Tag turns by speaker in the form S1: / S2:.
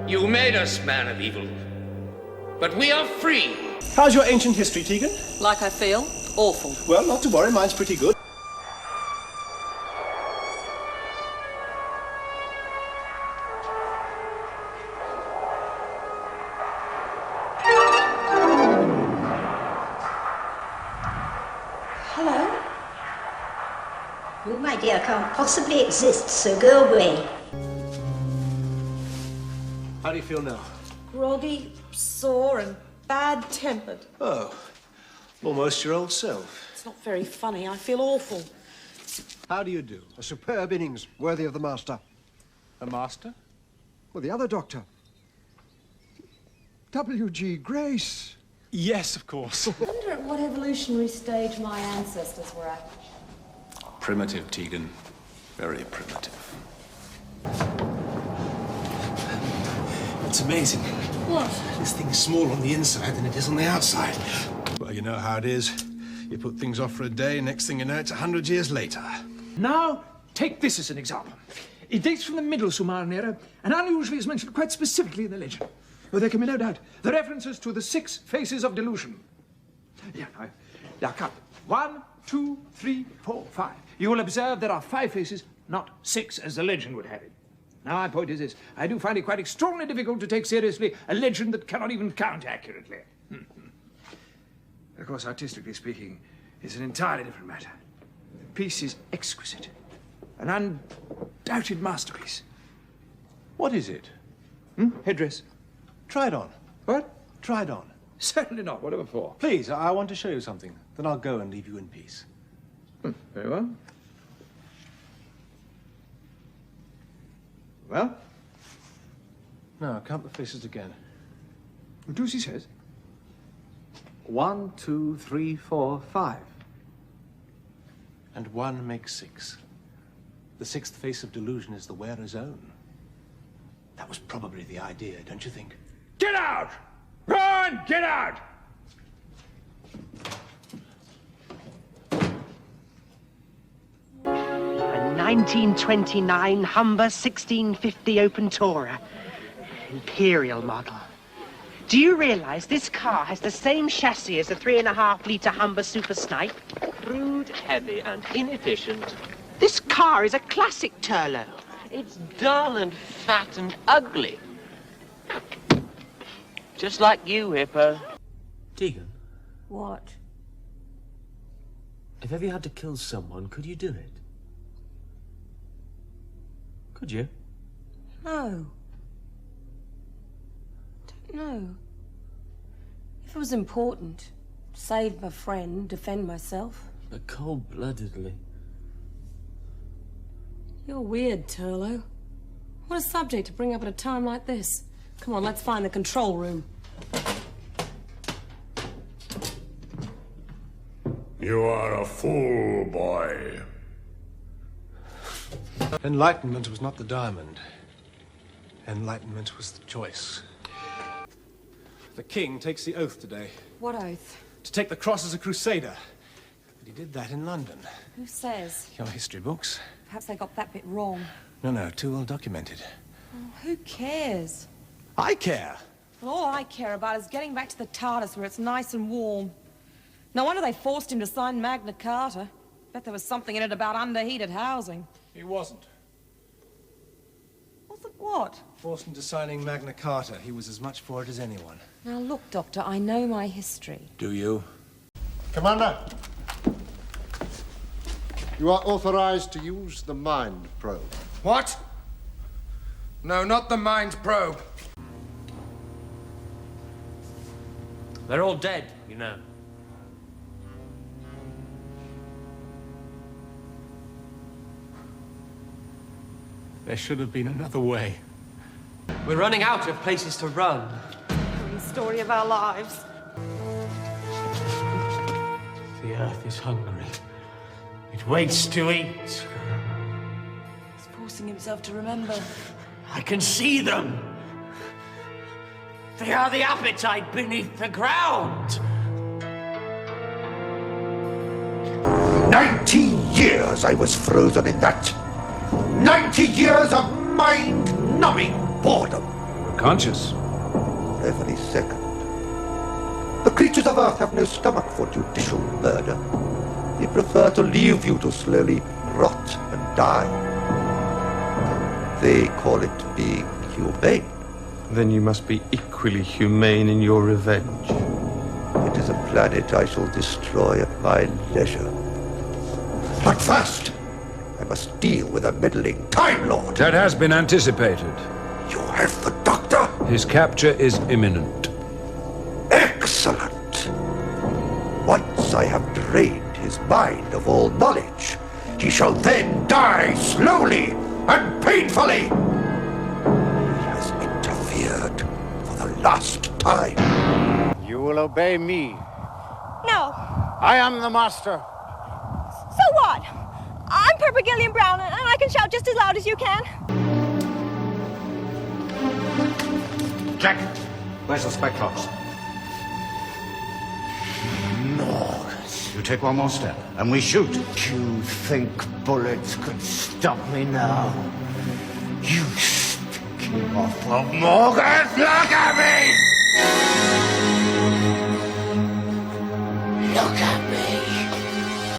S1: You made us, man of evil. But we are free.
S2: How's your ancient history, Tegan?
S3: Like I feel? Awful.
S2: Well, not to worry, mine's pretty good.
S4: Hello? You, my dear, can't possibly exist, so go away.
S2: How do you feel now?
S5: Groggy, sore, and bad-tempered.
S2: Oh, almost your old self.
S5: It's not very funny. I feel awful.
S6: How do you do? A superb innings, worthy of the master.
S2: A master?
S6: Well, the other doctor. W.G. Grace.
S2: Yes, of course.
S7: I wonder at what evolutionary stage my ancestors were at.
S8: Primitive, Tegan. Very primitive.
S2: It's amazing.
S7: What?
S2: This thing's smaller on the inside than it is on the outside. Well, you know how it is. You put things off for a day, next thing you know, it's 100 years later.
S9: Now, take this as an example. It dates from the Middle Sumerian era, and unusually is mentioned quite specifically in the legend. Well, there can be no doubt. The references to the 6 faces of delusion. Yeah, now count. 1, 2, 3, 4, 5. You will observe there are 5 faces, not 6 as the legend would have it. Now, my point is this. I do find it quite extraordinarily difficult to take seriously a legend that cannot even count accurately. Of course, artistically speaking, it's an entirely different matter. The piece is exquisite. An undoubted masterpiece.
S2: What is it?
S9: Headdress.
S2: Try it on.
S9: What?
S2: Try it on.
S9: Certainly not. Whatever for.
S2: Please, I want to show you something. Then I'll go and leave you in peace.
S9: Very well. Well?
S2: Now, count the faces again.
S9: Do as he says.
S2: 1, 2, 3, 4, 5. And 1 makes 6. The 6th face of delusion is the wearer's own. That was probably the idea, don't you think?
S9: Get out! Run! Get out!
S10: A 1929 Humber 1650 Open Tourer. Imperial model. Do you realize this car has the same chassis as the 3.5-litre Humber Super Snipe?
S11: Crude, heavy, and inefficient.
S10: This car is a classic Turlo.
S11: It's dull and fat and ugly. Just like you, Hippo.
S12: Tegan,
S7: What?
S12: if ever you had to kill someone, could you do it? Could you?
S7: No. Don't know. If it was important, save a friend, defend myself.
S12: But cold-bloodedly.
S7: You're weird, Turlo. What a subject to bring up at a time like this. Come on, let's find the control room.
S13: You are a fool, boy.
S2: Enlightenment was not the diamond. Enlightenment was the choice. The king takes the oath today.
S7: What oath?
S2: To take the cross as a crusader. But he did that in London.
S7: Who says?
S2: Your history books.
S7: Perhaps they got that bit wrong.
S2: No, too well documented.
S7: Oh, who cares?
S2: I care.
S5: Well, all I care about is getting back to the TARDIS where it's nice and warm. No wonder they forced him to sign Magna Carta. Bet there was something in it about underheated housing.
S2: He wasn't.
S5: Wasn't what?
S2: Forced into signing Magna Carta. He was as much for it as anyone.
S7: Now look, Doctor, I know my history.
S2: Do you?
S6: Commander, you are authorized to use the mind probe.
S1: What? No, not the mind probe.
S12: They're all dead, you know.
S2: There should have been another way.
S12: We're running out of places to run.
S5: The story of our lives.
S12: The earth is hungry. It waits to eat.
S5: He's forcing himself to remember.
S12: I can see them. They are the appetite beneath the ground.
S13: 90 years I was frozen in that. 90 years of mind-numbing boredom.
S8: conscious.
S14: Every second. The creatures of Earth have no stomach for judicial murder. They prefer to leave you to slowly rot and die. They call it being humane.
S15: Then you must be equally humane in your revenge.
S14: It is a planet I shall destroy at my leisure. But first, I must deal with a meddling Time Lord.
S8: That has been anticipated.
S14: You have the Doctor?
S8: His capture is imminent.
S14: Excellent. Once I have drained his mind of all knowledge, he shall then die slowly and painfully. He has interfered for the last time.
S16: You will obey me.
S17: No.
S16: I am the master.
S17: So what? I'm Purple Gillian Brown, and I can shout just as loud as you can.
S16: Jack, where's the Spectrox? No. You take one more step, and we shoot.
S18: You think bullets could stop me now? You stinking awful Morgan, look at me!